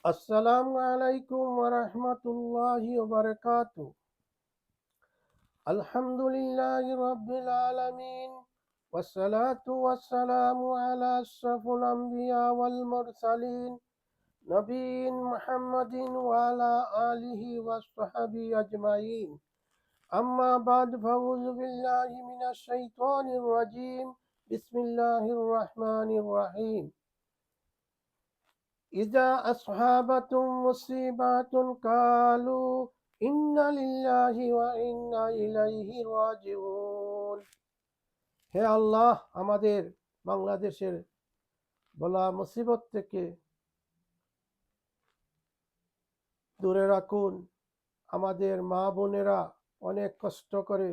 আসসালামু আলাইকুম ওয়া রাহমাতুল্লাহি ওয়া বারাকাতুহু। আলহামদুলিল্লাহি রাব্বিল আলামিন ওয়াসসালাতু ওয়াসসালামু আলা আশরাফিল আমবিয়া ওয়াল মুরসালিন নবিয়্যিন মুহাম্মাদিন ওয়া আলা আলিহি ওয়া সাহবিহি আজমাইন। আম্মা বা'দ ফাউযু বিল্লাহি মিনাশ শাইতানির রাজীম। বিসমিল্লাহির রাহমানির রাহিম। ইযা আসহাবাতুম মুসিবাতুন কালু ইন্না লিল্লাহি ওয়া ইন্না ইলাইহি রাজিউন। হে আল্লাহ, আমাদের বাংলাদেশের বলা মুসিবত থেকে দূরে রাখুন। আমাদের মা বোনেরা অনেক কষ্ট করে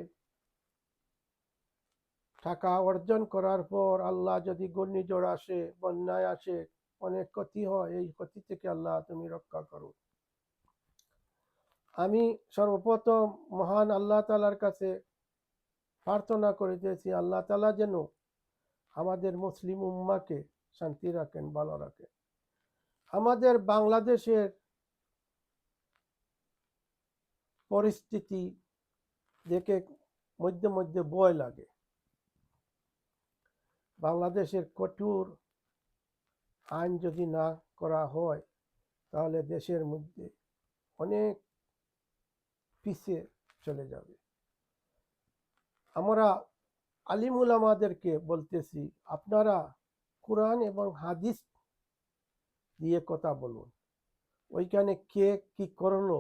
টাকা অর্জন করার পর আল্লাহ যদি ঘূর্ণিঝড় আসে, বন্যায় আসে, অনেক ক্ষতি হয়। এই ক্ষতি থেকে আল্লাহ তুমি রক্ষা করো। আমি সর্বপ্রথম মহান আল্লাহ তাআলার কাছে প্রার্থনা করিতেছি, আল্লাহ তাআলা যেন আমাদের মুসলিম উম্মাকে শান্তি রাখেন, ভালো রাখেন। আমাদের বাংলাদেশের পরিস্থিতি দেখে মধ্যে মধ্যে ভয় লাগে। বাংলাদেশের কঠোর আইন যদি না করা হয় তাহলে দেশের মধ্যে অনেক পিছিয়ে চলে যাবে। আমরা আলিম উলামাদেরকে বলতেছি, আপনারা কোরআন এবং হাদিস দিয়ে কথা বলুন। ওইখানে কে কি করলো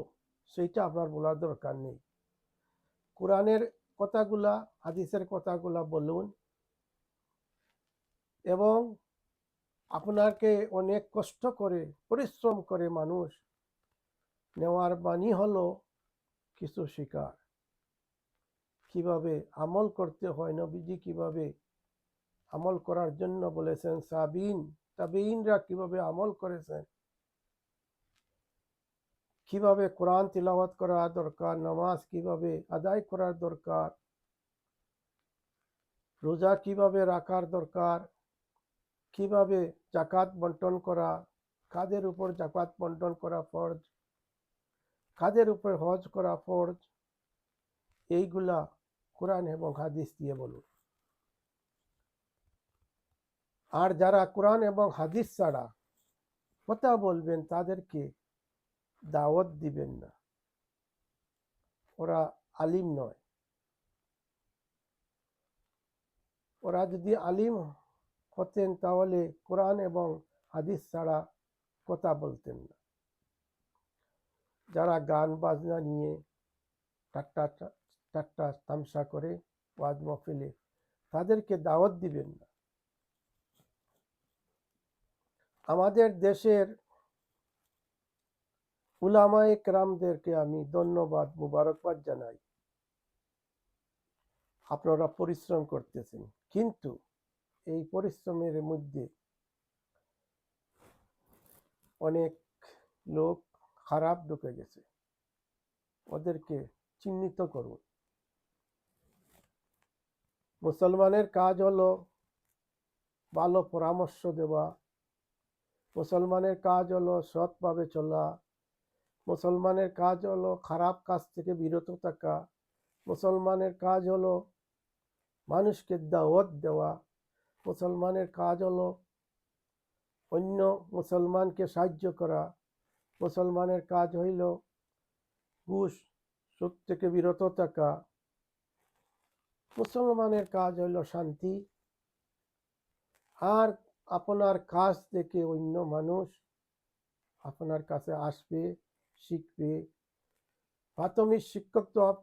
সেইটা আপনার বলার দরকার নেই। কোরআনের কথাগুলা, হাদিসের কথাগুলা বলুন। এবং আপনাকে অনেক কষ্ট করে, পরিশ্রম করে মানুষ নেওয়ার বাণী হলো কিছু শিকার, কিভাবে আমল করতে হয়, নবীজি কিভাবে আমল করার জন্য বলেছেন, তাবিইনরা কিভাবে আমল করেছেন, কিভাবে কোরআন তিলাওয়াত করা দরকার, নামাজ কিভাবে আদায় করার দরকার, রোজা কিভাবে রাখার দরকার, কিভাবে জাকাত বন্টন করা, কাদের উপর জাকাত বন্টন করা ফরজ, কাদের উপর হজ করা ফরজ, এইগুলা কোরআন এবং হাদিস দিয়ে বলুন। আর যারা কোরআন এবং হাদিস ছাড়া কথা বলবেন তাদেরকে দাওয়াত দিবেন না, ওরা আলিম নয়। ওরা যদি আলিম হতেন তাহলে কোরআন এবং হাদিস ছাড়া কথা বলতেন না। যারা গান বাজনা নিয়ে ঠাট্টা তামসা করে ওয়াজ মাহফিলে, তাদেরকে দাওয়াত দিবেন না। আমাদের দেশের উলামায়ে কেরামদেরকে আমি ধন্যবাদ, মুবারকবাদ জানাই। আপনারা পরিশ্রম করতেছেন, কিন্তু এই পরিশ্রমের মধ্যে অনেক লোক খারাপ ঢুকে গেছে, ওদেরকে চিহ্নিত করুন। মুসলমানের কাজ হলো ভালো পরামর্শ দেওয়া, মুসলমানের কাজ হলো সৎভাবে চলা, মুসলমানের কাজ হলো খারাপ কাজ থেকে বিরত থাকা, মুসলমানের কাজ হলো মানুষকে দাওয়াত দেওয়া, মুসলমানের কাজ হলো অন্য মুসলমানকে সাহায্য করা, মুসলমানের কাজ হইল ঘুষ সুদ থেকে বিরত থাকা, মুসলমানের কাজ হইল শান্তি। আর আপনার কাজ দেখে অন্য মানুষ আপনার কাছে আসবে, শিখবে। প্রাথমিক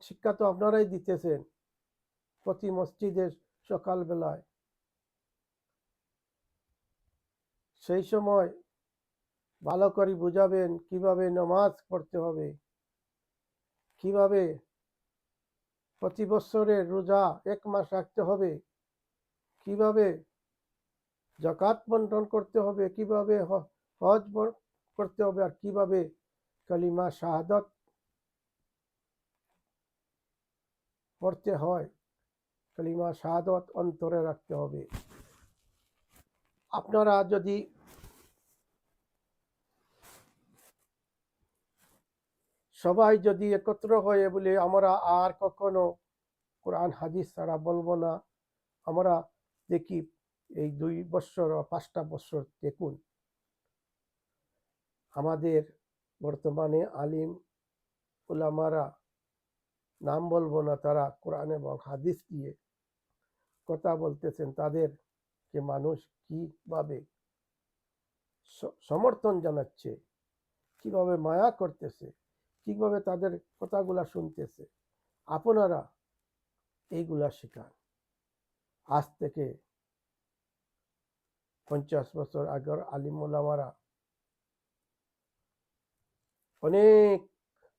শিক্ষা তো আপনারাই দিতেছেন প্রতি মসজিদে সকালবেলায়। সেই সময় ভালো করে বুঝাবেন কিভাবে নামাজ পড়তে হবে, কিভাবে প্রতি বছরের রোজা 1 মাস রাখতে হবে, কিভাবে জাকাত বন্টন করতে হবে, কিভাবে হজ করতে হবে, আর কিভাবে কালিমা শাহাদাত পড়তে হয়। কালিমা শাহাদাত অন্তরে রাখতে হবে। আপনারা যদি সবাই যদি একত্র হয়ে বলে আমরা আর কখনো কোরআন হাদিস ছাড়া বলবো না, আমরা দেখি এই 2 বছর বা 5টা বছর দেখুন আমাদের বর্তমানে আলিম উলামারা, নাম বলবো না, তারা কোরআন এবং হাদিস দিয়ে কথা বলতেছেন, তাদেরকে মানুষ কিভাবে সমর্থন জানাচ্ছে, কিভাবে মায়া করতেছে, কিভাবে তাদের কথাগুলা শুনতেছে। আপনারা এইগুলা শেখান। আজ থেকে 50 বছর আগের আলিম ওলামারা অনেক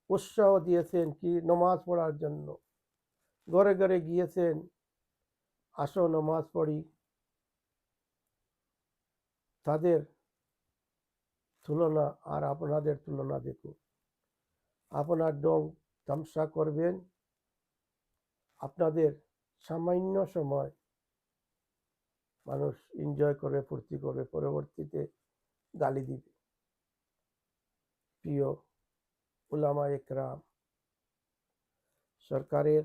উৎসাহ দিয়েছেন কি নমাজ পড়ার জন্য, ঘরে ঘরে গিয়েছেন, আসো নমাজ পড়ি। তাদের তুলনা আর আপনাদের তুলনা দেখুন। আপনার ডং তামসা করবেন, আপনাদের সামান্য সময় মানুষ এনজয় করে, ফুর্তি করে, পরবর্তীতে গালি দিবে। প্রিয় উলামা একরাম, সরকারের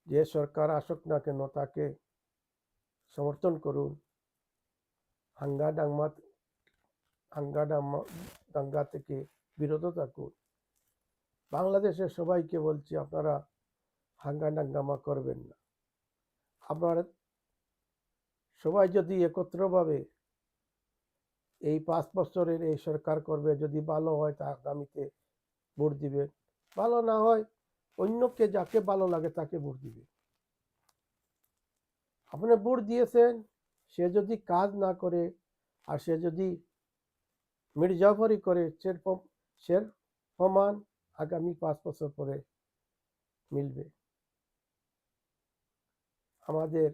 যে সরকার আসুক না কেন তাকে সমর্থন করুন। দাঙ্গা থেকে বিরত থাকুন। বাংলাদেশের সবাইকে বলছি, আপনারা হাঙ্গামা করবেন না। আপনারা সবাই যদি একত্রভাবে এই 5 বছরের এই সরকার করবে, যদি ভালো হয় তা আগামীতে ভোট দিবেন, ভালো না হয় অন্যকে যাকে ভালো লাগে তাকে ভোট দিবে। আপনি ভোট দিয়েছেন, সে যদি কাজ না করে আর সে যদি মির্জাফরি করে, সে প্রমাণ আগামী 5 বছর পরে মিলবে। আমাদের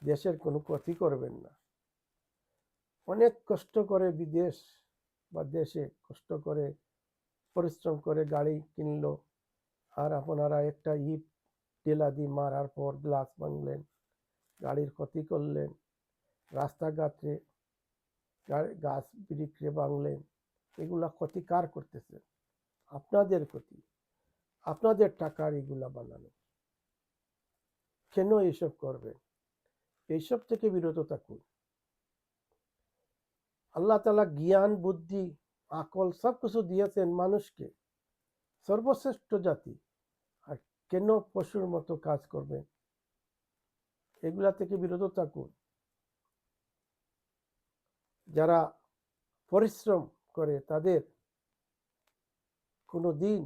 দেশের কোনো ক্ষতি করবেন না। অনেক কষ্ট করে বিদেশ বা দেশে কষ্ট করে পরিশ্রম করে গাড়ি কিনলো, আর আপনারা একটা ইট টেলা দিয়ে মারার পর গ্লাস ভাঙলেন, গাড়ির ক্ষতি করলেন, রাস্তাঘাটে গাছ বিক্রি ভাঙলেন। এগুলা ক্ষতি কার করতেছে? আপনাদের ক্ষতি। আপনাদের টাকার এগুলা বানানো। কেন এইসব করবেন? এইসব থেকে বিরত থাকুন। আল্লাহ তাআলা জ্ঞান, বুদ্ধি, আকল সবকিছু দিয়েছেন মানুষকে, সর্বশ্রেষ্ঠ জাতি। আর কেন পশুর মতো কাজ করবেন? এগুলা থেকে বিরত থাকুন। যারা পরিশ্রম করে তাদের কোনো দিন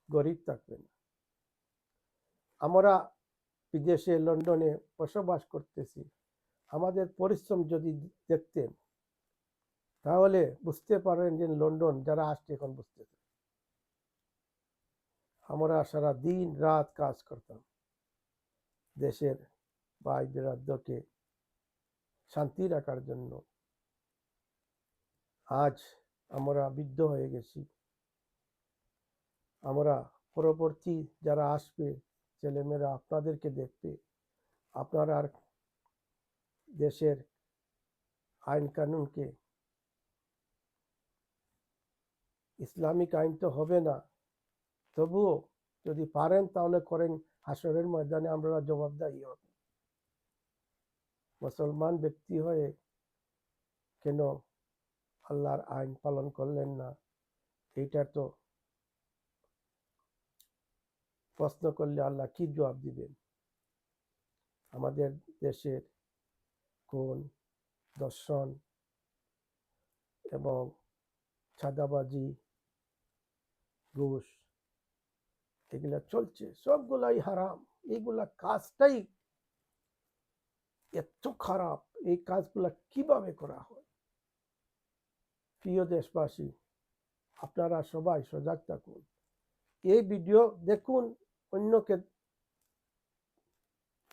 গরিব থাকবে না। আমরা বিদেশে লন্ডনে বসবাস করতেছি, আমাদের পরিশ্রম যদি দেখতেন তাহলে বুঝতে পারেন যে লন্ডন যারা আসছে এখন বুঝতেছে। আমরা সারা দিন রাত কাজ করতাম দেশের ভাই বিরাদকে শান্তি রাখার জন্য। আজ আমরা বৃদ্ধ হয়ে গেছি। আমরা পরবর্তী যারা আসবে ছেলেমেয়েরা আপনাদেরকে দেখবে, আপনারা আর দেশের আইন কানুনকে, ইসলামিক আইন তো হবে না, তবুও যদি পারেন তাহলে করেন। হাসরের ময়দানে আমরা জবাবদাহি হব। মুসলমান ব্যক্তি হয়ে কেন আল্লাহর আইন পালন করলেন না? এইটার তো প্রশ্ন করলে আল্লাহ কি জবাব দিবেন? আমাদের দেশের খুন, দর্শন এবং চাঁদাবাজি, ঘুষ এগুলা চলছে, সবগুলাই হারাম। এইগুলা কাজটাই এত খারাপ, এই কাজগুলা কিভাবে করা হয়? প্রিয় দেশবাসী, আপনারা সবাই সজাগ থাকুন। এই ভিডিও দেখুন, অন্যকে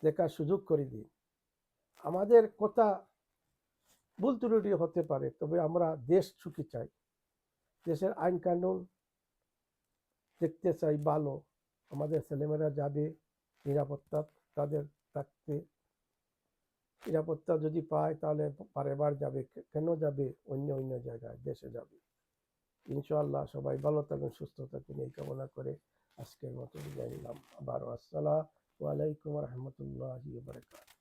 দেখার সুযোগ করে দিন। আমাদের কথা ভুল ত্রুটি হতে পারে, তবে আমরা দেশ সুখী চাই, দেশের আইন কানুন দেখতে চাই ভালো। আমাদের ছেলেমেয়েরা যাবে নিরাপত্তা তাদের থাকতে, নিরাপত্তা যদি পায় তাহলে বারেবার যাবে। কেন যাবে? অন্য অন্য জায়গায় দেশে যাবে। ইনশাআল্লাহ সবাই ভালো থাকুন, সুস্থ থাকুন, এই কামনা করে আজকের মতো বিদায় নিলাম। আবারও আসসালামু আলাইকুম রহমতুল্লাহি ওয়া বারাকাতুহু।